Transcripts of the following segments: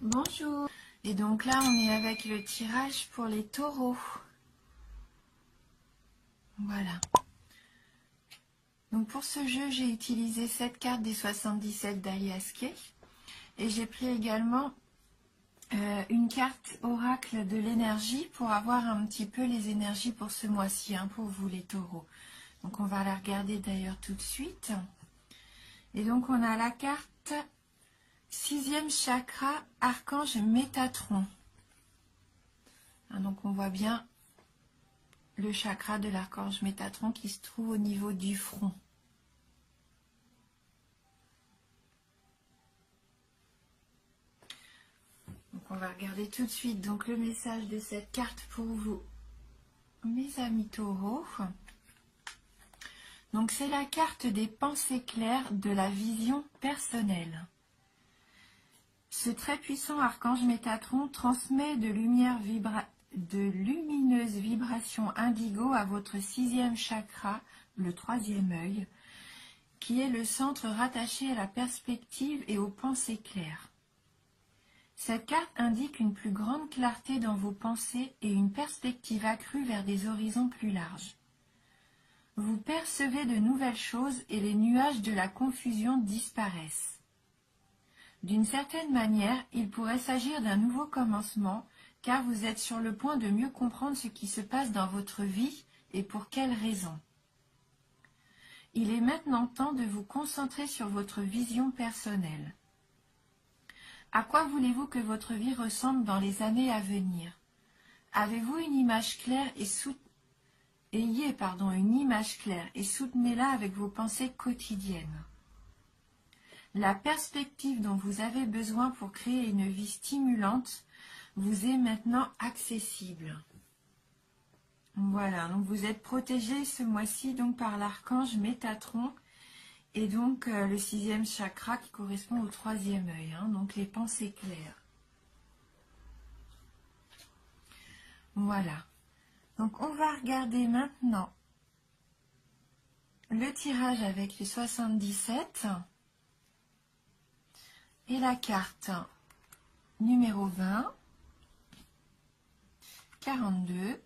Bonjour. Et donc là, on est avec le tirage pour les taureaux. Voilà. Donc pour ce jeu, j'ai utilisé cette carte des 77 d'Alias Kay. Et j'ai pris également une carte oracle de l'énergie pour avoir un petit peu les énergies pour ce mois-ci, hein, pour vous les taureaux. Donc on va la regarder d'ailleurs tout de suite. Et donc on a la carte 6e chakra, archange Métatron. Hein, donc on voit bien le chakra de l'archange Métatron qui se trouve au niveau du front. Donc on va regarder tout de suite donc le message de cette carte pour vous, mes amis taureaux. Donc c'est la carte des pensées claires de la vision personnelle. Ce très puissant archange Métatron transmet de lumineuses vibrations indigo à votre 6e chakra, le 3e œil, qui est le centre rattaché à la perspective et aux pensées claires. Cette carte indique une plus grande clarté dans vos pensées et une perspective accrue vers des horizons plus larges. Vous percevez de nouvelles choses et les nuages de la confusion disparaissent. D'une certaine manière, il pourrait s'agir d'un nouveau commencement, car vous êtes sur le point de mieux comprendre ce qui se passe dans votre vie et pour quelles raisons. Il est maintenant temps de vous concentrer sur votre vision personnelle. À quoi voulez-vous que votre vie ressemble dans les années à venir? Avez-vous une image claire et Ayez une image claire et soutenez-la avec vos pensées quotidiennes. La perspective dont vous avez besoin pour créer une vie stimulante vous est maintenant accessible. Voilà, donc vous êtes protégé ce mois-ci donc par l'archange Métatron et donc le 6e chakra qui correspond au 3e œil, hein, donc les pensées claires. Voilà. Donc on va regarder maintenant le tirage avec les 77 et la carte numéro 20, 42,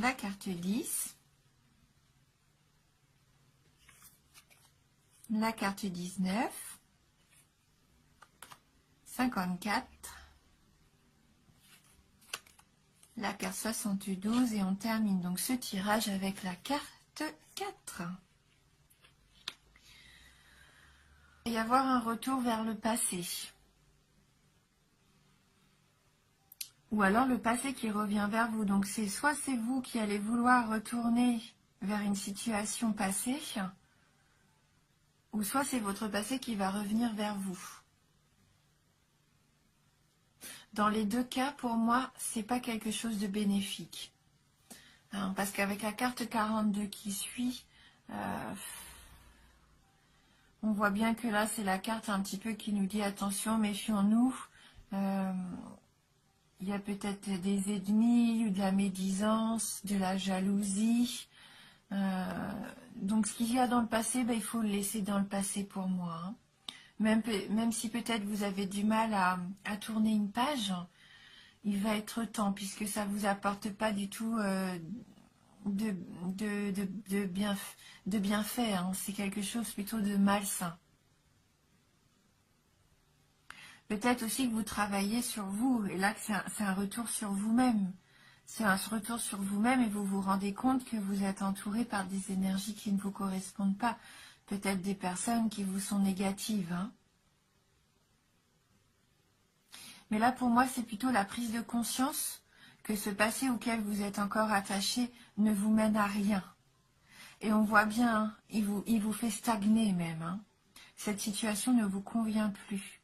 la carte 10, la carte 19, 54, la carte 72 et on termine donc ce tirage avec la carte 4. Il va y avoir un retour vers le passé. Ou alors le passé qui revient vers vous. Donc soit c'est vous qui allez vouloir retourner vers une situation passée, ou soit c'est votre passé qui va revenir vers vous. Dans les deux cas, pour moi, c'est pas quelque chose de bénéfique. Hein, parce qu'avec la carte 42 qui suit, on voit bien que là, c'est la carte un petit peu qui nous dit attention, méfions-nous. Il y a peut-être des ennemis, ou de la médisance, de la jalousie. Donc ce qu'il y a dans le passé, il faut le laisser dans le passé pour moi. Hein. Même si peut-être vous avez du mal à tourner une page, il va être temps, puisque ça ne vous apporte pas du tout de bienfait. Hein. C'est quelque chose plutôt de malsain. Peut-être aussi que vous travaillez sur vous, et là c'est un retour sur vous-même. C'est un retour sur vous-même et vous vous rendez compte que vous êtes entouré par des énergies qui ne vous correspondent pas. Peut-être des personnes qui vous sont négatives. Hein. Mais là, pour moi, c'est plutôt la prise de conscience que ce passé auquel vous êtes encore attaché ne vous mène à rien. Et on voit bien, hein, il vous fait stagner même. Hein. Cette situation ne vous convient plus.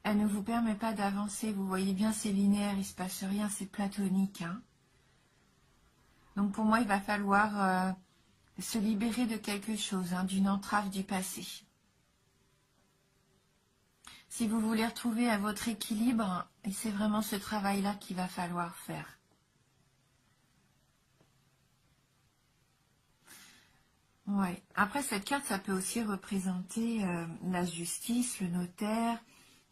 Elle ne vous permet pas d'avancer. Vous voyez bien, c'est linéaire, il ne se passe rien, c'est platonique. Hein. Donc pour moi, il va falloir se libérer de quelque chose, hein, d'une entrave du passé. Si vous voulez retrouver à votre équilibre, et c'est vraiment ce travail-là qu'il va falloir faire. Ouais. Après, cette carte, ça peut aussi représenter la justice, le notaire,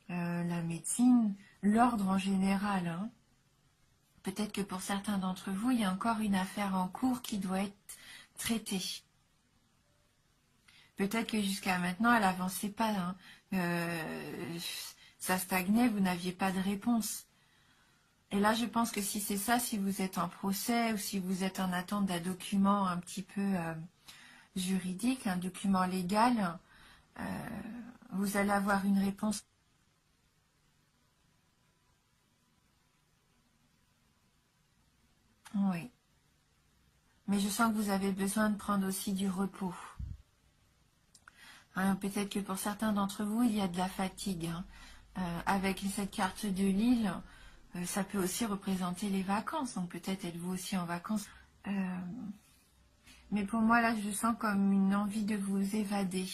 la médecine, l'ordre en général, hein. Peut-être que pour certains d'entre vous, il y a encore une affaire en cours qui doit être traitée. Peut-être que jusqu'à maintenant, elle n'avançait pas, hein. Ça stagnait, vous n'aviez pas de réponse. Et là, je pense que si c'est ça, si vous êtes en procès ou si vous êtes en attente d'un document un petit peu juridique, un document légal, vous allez avoir une réponse. Oui. Mais je sens que vous avez besoin de prendre aussi du repos. Hein, peut-être que pour certains d'entre vous, il y a de la fatigue, hein. Avec cette carte de Lille, ça peut aussi représenter les vacances. Donc peut-être êtes-vous aussi en vacances. Euh, mais pour moi, là, je sens comme une envie de vous évader.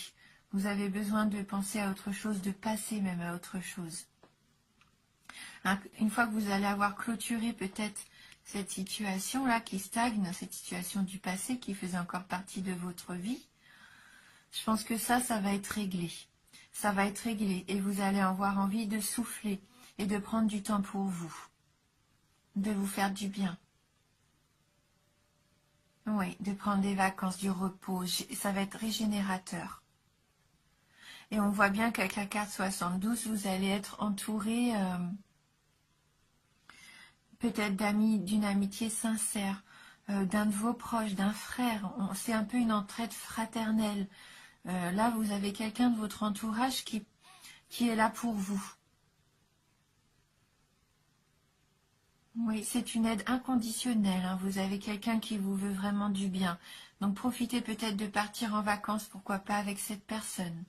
Vous avez besoin de penser à autre chose, de passer même à autre chose. Hein, une fois que vous allez avoir clôturé peut-être cette situation-là qui stagne, cette situation du passé qui faisait encore partie de votre vie, je pense que ça va être réglé. Ça va être réglé et vous allez avoir envie de souffler et de prendre du temps pour vous, de vous faire du bien. Oui, de prendre des vacances, du repos, ça va être régénérateur. Et on voit bien qu'avec la carte 72, vous allez être entouré peut-être d'amis, d'une amitié sincère, d'un de vos proches, d'un frère. C'est un peu une entraide fraternelle. Là, vous avez quelqu'un de votre entourage qui est là pour vous. Oui, c'est une aide inconditionnelle, hein. Vous avez quelqu'un qui vous veut vraiment du bien. Donc profitez peut-être de partir en vacances, pourquoi pas avec cette personne.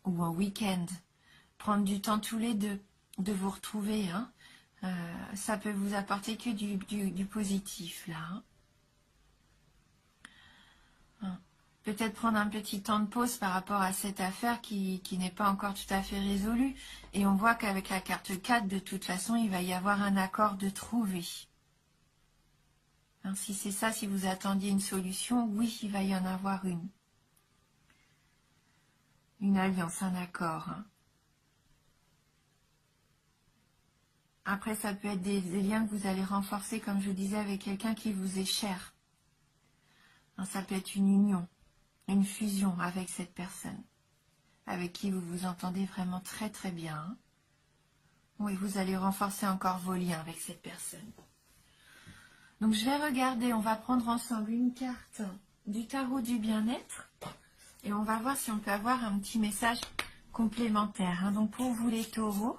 Ou en week-end. Prendre du temps tous les deux, de vous retrouver, hein. Ça peut vous apporter que du positif, là, hein. Hein. Peut-être prendre un petit temps de pause par rapport à cette affaire qui n'est pas encore tout à fait résolue. Et on voit qu'avec la carte 4, de toute façon, il va y avoir un accord de trouver. Hein, si c'est ça, si vous attendiez une solution, oui, il va y en avoir une. Une alliance, un accord, hein. Après, ça peut être des liens que vous allez renforcer, comme je vous disais, avec quelqu'un qui vous est cher. Hein, ça peut être une union, une fusion avec cette personne, avec qui vous vous entendez vraiment très très bien, hein. Oui, vous allez renforcer encore vos liens avec cette personne. Donc je vais regarder, on va prendre ensemble une carte du tarot du bien-être et on va voir si on peut avoir un petit message complémentaire, hein. Donc pour vous les taureaux,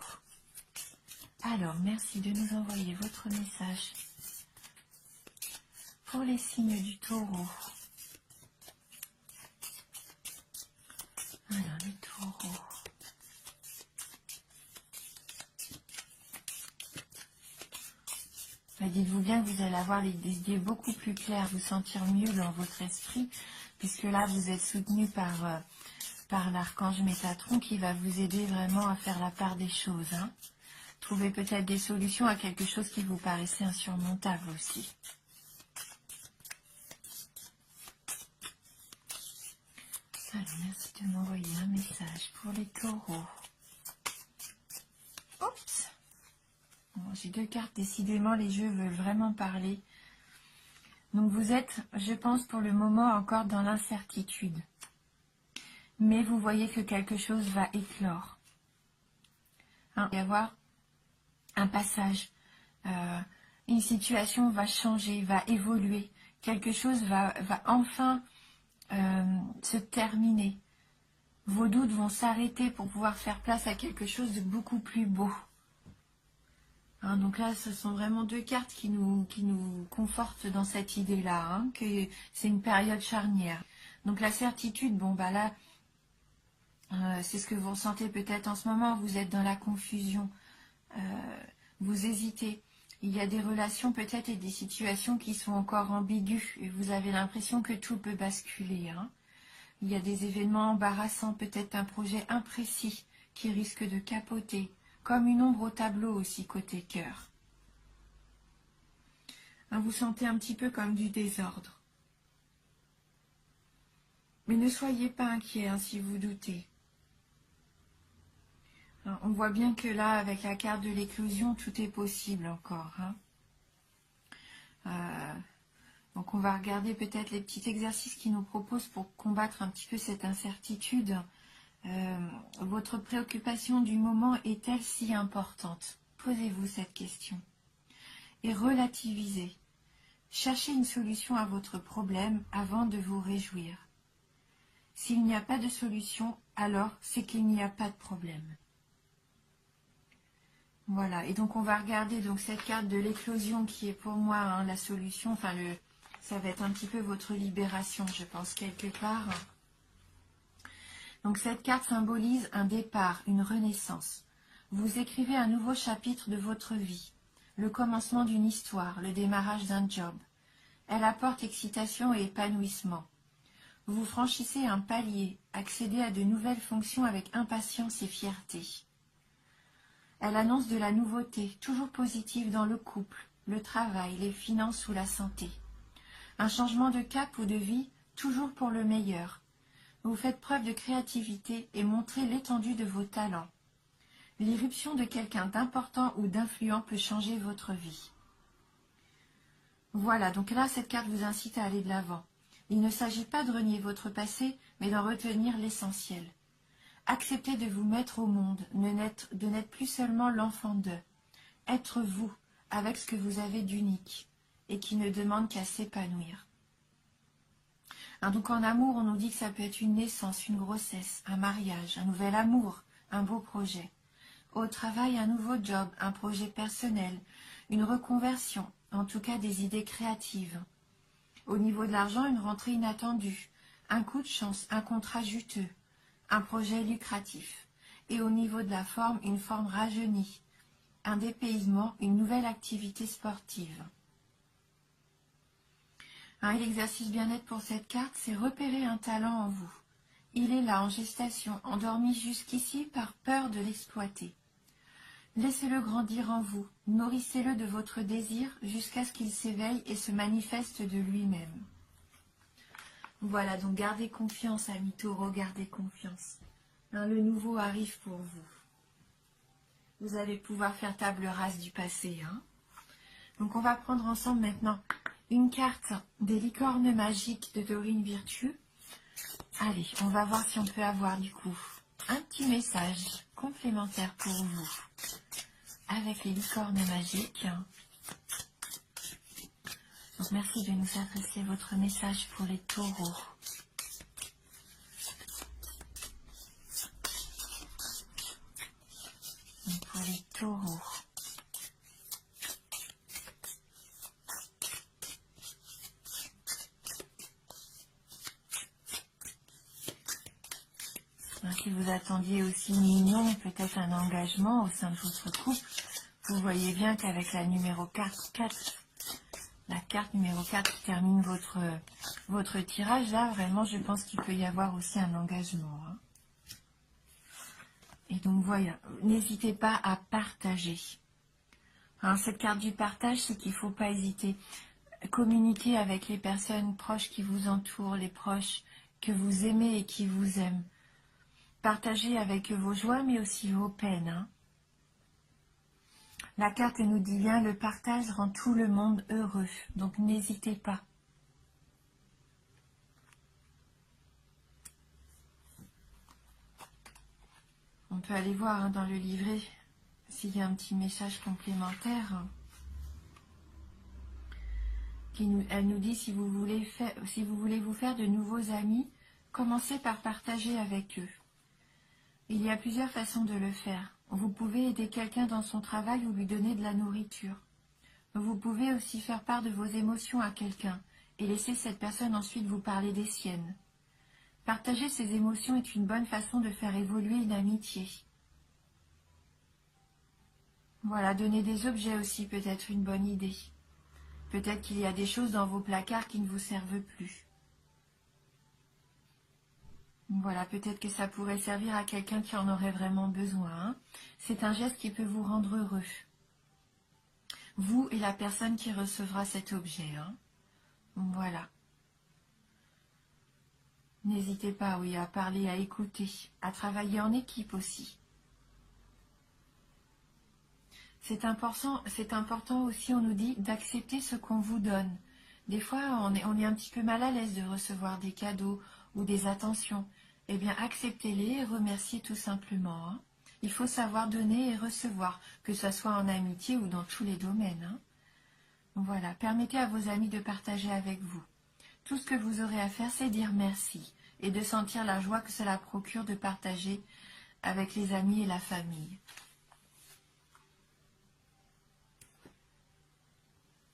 alors merci de nous envoyer votre message pour les signes du taureau. Alors les taureaux. Dites-vous bien que vous allez avoir des idées beaucoup plus claires, vous sentir mieux dans votre esprit, puisque là vous êtes soutenu par l'archange Métatron qui va vous aider vraiment à faire la part des choses, hein. Trouver peut-être des solutions à quelque chose qui vous paraissait insurmontable aussi. Alors, merci de m'envoyer un message pour les taureaux. Oups! Bon, j'ai deux cartes, décidément les jeux veulent vraiment parler. Donc vous êtes, je pense pour le moment, encore dans l'incertitude. Mais vous voyez que quelque chose va éclore. Hein, il va y avoir un passage. Une situation va changer, va évoluer. Quelque chose va enfin se terminer. Vos doutes vont s'arrêter pour pouvoir faire place à quelque chose de beaucoup plus beau. Hein, donc là, ce sont vraiment deux cartes qui nous confortent dans cette idée-là, hein, que c'est une période charnière. Donc la certitude, bon bah là, c'est ce que vous ressentez peut-être en ce moment, vous êtes dans la confusion, vous hésitez. Il y a des relations peut-être et des situations qui sont encore ambiguës et vous avez l'impression que tout peut basculer, hein. Il y a des événements embarrassants, peut-être un projet imprécis qui risque de capoter, comme une ombre au tableau aussi côté cœur. Hein, vous sentez un petit peu comme du désordre. Mais ne soyez pas inquiets hein, si vous doutez. Hein, on voit bien que là, avec la carte de l'éclosion, tout est possible encore. Hein. Donc on va regarder peut-être les petits exercices qu'ils nous proposent pour combattre un petit peu cette incertitude. Votre préoccupation du moment est-elle si importante? Posez-vous cette question. Et relativisez. Cherchez une solution à votre problème avant de vous réjouir. S'il n'y a pas de solution, alors c'est qu'il n'y a pas de problème. Voilà, et donc on va regarder donc cette carte de l'éclosion qui est pour moi hein, la solution, enfin ça va être un petit peu votre libération, je pense, quelque part. Donc cette carte symbolise un départ, une renaissance. Vous écrivez un nouveau chapitre de votre vie, le commencement d'une histoire, le démarrage d'un job. Elle apporte excitation et épanouissement. Vous franchissez un palier, accédez à de nouvelles fonctions avec impatience et fierté. Elle annonce de la nouveauté, toujours positive dans le couple, le travail, les finances ou la santé. Un changement de cap ou de vie, toujours pour le meilleur. Vous faites preuve de créativité et montrez l'étendue de vos talents. L'irruption de quelqu'un d'important ou d'influent peut changer votre vie. Voilà, donc là, cette carte vous incite à aller de l'avant. Il ne s'agit pas de renier votre passé, mais d'en retenir l'essentiel. Acceptez de vous mettre au monde, de n'être plus seulement l'enfant d'eux. Être vous, avec ce que vous avez d'unique, et qui ne demande qu'à s'épanouir. Hein, donc en amour, on nous dit que ça peut être une naissance, une grossesse, un mariage, un nouvel amour, un beau projet. Au travail, un nouveau job, un projet personnel, une reconversion, en tout cas des idées créatives. Au niveau de l'argent, une rentrée inattendue, un coup de chance, un contrat juteux, un projet lucratif. Et au niveau de la forme, une forme rajeunie, un dépaysement, une nouvelle activité sportive. Et l'exercice bien-être pour cette carte, c'est repérer un talent en vous. Il est là, en gestation, endormi jusqu'ici par peur de l'exploiter. Laissez-le grandir en vous, nourrissez-le de votre désir jusqu'à ce qu'il s'éveille et se manifeste de lui-même. Voilà, donc gardez confiance, amis taureaux, gardez confiance. Le nouveau arrive pour vous. Vous allez pouvoir faire table rase du passé. Donc on va prendre ensemble maintenant une carte des licornes magiques de Dorine Virtue. Allez, on va voir si on peut avoir du coup un petit message complémentaire pour vous avec les licornes magiques. Donc merci de nous adresser votre message pour les taureaux. Donc pour les taureaux. Si vous attendiez aussi une union, peut-être un engagement au sein de votre couple, vous voyez bien qu'avec la numéro 4, la carte numéro 4 qui termine votre tirage, là, vraiment, je pense qu'il peut y avoir aussi un engagement. Et donc, voilà, n'hésitez pas à partager. Cette carte du partage, c'est qu'il ne faut pas hésiter. Communiquer avec les personnes proches qui vous entourent, les proches que vous aimez et qui vous aiment. Partagez avec eux vos joies, mais aussi vos peines. La carte nous dit bien, le partage rend tout le monde heureux. Donc n'hésitez pas. On peut aller voir dans le livret s'il y a un petit message complémentaire. Elle nous dit, si vous voulez vous faire de nouveaux amis, commencez par partager avec eux. Il y a plusieurs façons de le faire. Vous pouvez aider quelqu'un dans son travail ou lui donner de la nourriture. Vous pouvez aussi faire part de vos émotions à quelqu'un et laisser cette personne ensuite vous parler des siennes. Partager ses émotions est une bonne façon de faire évoluer une amitié. Voilà, donner des objets aussi peut être une bonne idée. Peut-être qu'il y a des choses dans vos placards qui ne vous servent plus. Voilà, peut-être que ça pourrait servir à quelqu'un qui en aurait vraiment besoin. C'est un geste qui peut vous rendre heureux. Vous et la personne qui recevra cet objet. Voilà. N'hésitez pas, oui, à parler, à écouter, à travailler en équipe aussi. C'est important aussi, on nous dit, d'accepter ce qu'on vous donne. Des fois, on est un petit peu mal à l'aise de recevoir des cadeaux ou des attentions. Eh bien, acceptez-les et remerciez tout simplement. Hein. Il faut savoir donner et recevoir, que ce soit en amitié ou dans tous les domaines. Hein. Voilà, permettez à vos amis de partager avec vous. Tout ce que vous aurez à faire, c'est dire merci et de sentir la joie que cela procure de partager avec les amis et la famille.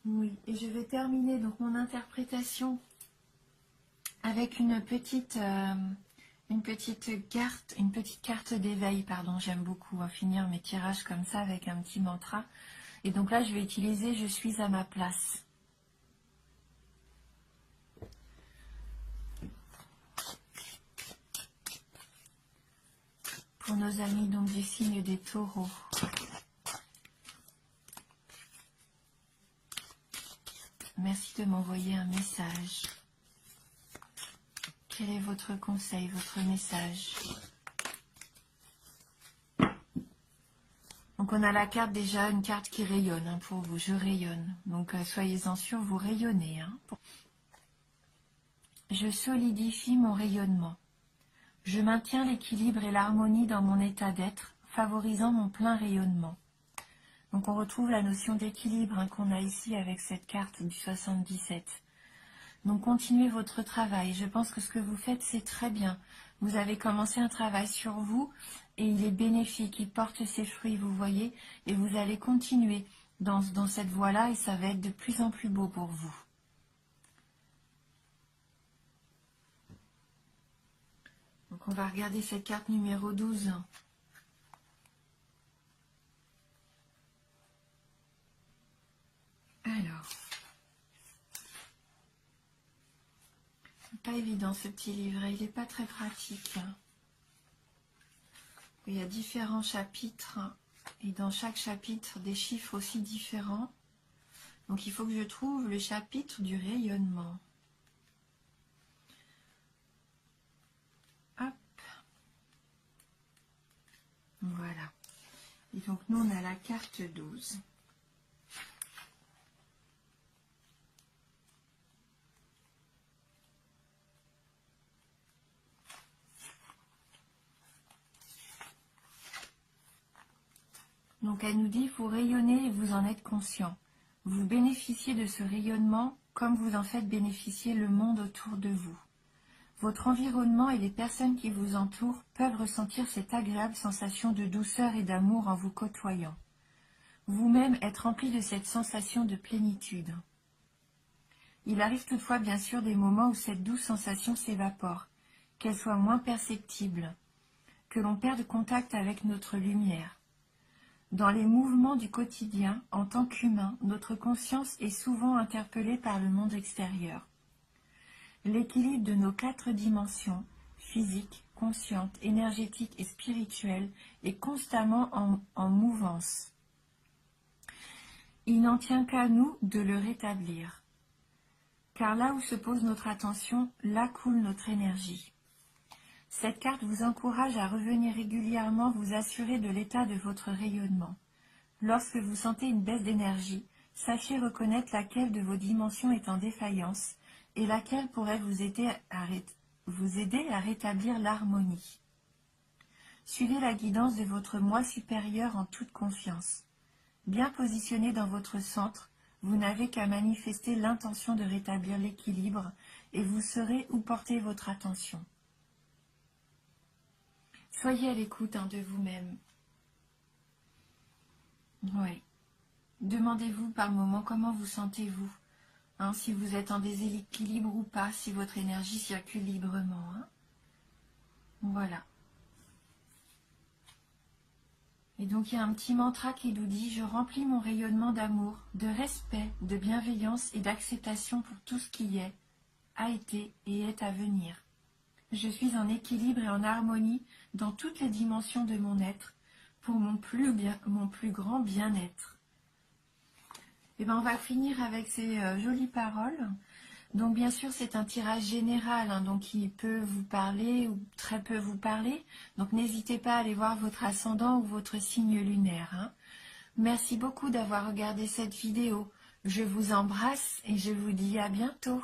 Oui, et je vais terminer donc mon interprétation avec une petite carte d'éveil, pardon, j'aime beaucoup finir mes tirages comme ça avec un petit mantra. Et donc là, je vais utiliser « Je suis à ma place ». Pour nos amis donc du signe des taureaux. Merci de m'envoyer un message. Quel est votre conseil, votre message? Donc on a la carte déjà, une carte qui rayonne hein, pour vous, je rayonne. Donc soyez-en sûrs, vous rayonnez. Hein. Je solidifie mon rayonnement. Je maintiens l'équilibre et l'harmonie dans mon état d'être, favorisant mon plein rayonnement. Donc on retrouve la notion d'équilibre hein, qu'on a ici avec cette carte du 77. Donc continuez votre travail. Je pense que ce que vous faites, c'est très bien. Vous avez commencé un travail sur vous et il est bénéfique, il porte ses fruits, vous voyez, et vous allez continuer dans cette voie-là et ça va être de plus en plus beau pour vous. Donc on va regarder cette carte numéro 12. Alors, c'est pas évident ce petit livret, il n'est pas très pratique. Il y a différents chapitres et dans chaque chapitre des chiffres aussi différents. Donc il faut que je trouve le chapitre du rayonnement. Hop. Voilà. Et donc nous on a la carte 12. Donc elle nous dit, vous rayonnez et vous en êtes conscient. Vous bénéficiez de ce rayonnement comme vous en faites bénéficier le monde autour de vous. Votre environnement et les personnes qui vous entourent peuvent ressentir cette agréable sensation de douceur et d'amour en vous côtoyant. Vous-même êtes rempli de cette sensation de plénitude. Il arrive toutefois bien sûr des moments où cette douce sensation s'évapore, qu'elle soit moins perceptible, que l'on perde contact avec notre lumière. Dans les mouvements du quotidien, en tant qu'humain, notre conscience est souvent interpellée par le monde extérieur. L'équilibre de nos 4 dimensions, physique, consciente, énergétique et spirituelle, est constamment en mouvance. Il n'en tient qu'à nous de le rétablir. Car là où se pose notre attention, là coule notre énergie. Cette carte vous encourage à revenir régulièrement vous assurer de l'état de votre rayonnement. Lorsque vous sentez une baisse d'énergie, sachez reconnaître laquelle de vos dimensions est en défaillance et laquelle pourrait vous aider à rétablir l'harmonie. Suivez la guidance de votre moi supérieur en toute confiance. Bien positionné dans votre centre, vous n'avez qu'à manifester l'intention de rétablir l'équilibre et vous saurez où porter votre attention. Soyez à l'écoute de vous-même. Oui. Demandez-vous par moment comment vous sentez-vous. Si vous êtes en déséquilibre ou pas, si votre énergie circule librement. Voilà. Et donc il y a un petit mantra qui nous dit « Je remplis mon rayonnement d'amour, de respect, de bienveillance et d'acceptation pour tout ce qui est, a été et est à venir. Je suis en équilibre et en harmonie dans toutes les dimensions de mon être pour mon plus grand bien-être. » Et bien on va finir avec ces jolies paroles. Donc bien sûr, c'est un tirage général, hein, donc il peut vous parler ou très peu vous parler. Donc n'hésitez pas à aller voir votre ascendant ou votre signe lunaire, hein. Merci beaucoup d'avoir regardé cette vidéo. Je vous embrasse et je vous dis à bientôt.